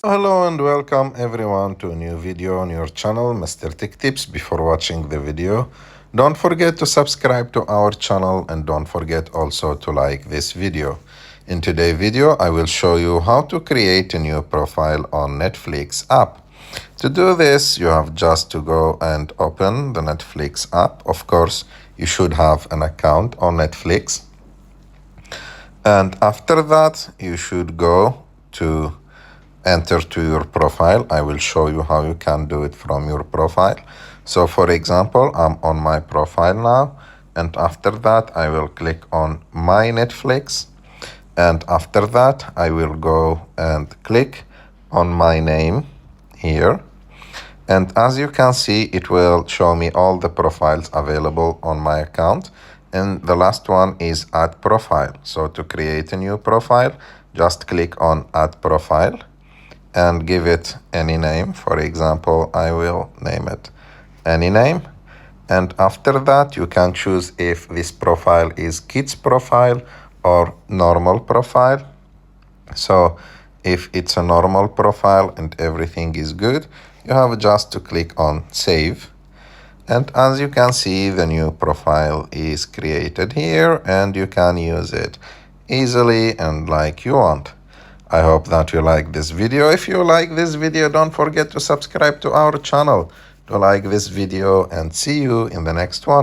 Hello and welcome everyone to a new video on your channel, Mr. Tech Tips. Before watching the video, don't forget to subscribe to our channel and don't forget also to like this video. In today's video, I will show you how to create a new profile on Netflix app. To do this, you have just to go and open the Netflix app. Of course, you should have an account on Netflix. And after that, you should go to enter to your profile. I will show you how you can do it from your profile. So for example, I'm on my profile now, and after that I will click on my Netflix, and after that I will go and click on my name here, and as you can see it will show me all the profiles available on my account, and the last one is add profile. So to create a new profile, just click on add profile and give it any name. For example, I will name it any name. And after that, you can choose if this profile is kids profile or normal profile. So if it's a normal profile and everything is good, you have just to click on save. And as you can see, the new profile is created here and you can use it easily and like you want. I hope that you like this video. If you like this video, don't forget to subscribe to our channel to like this video, and see you in the next one.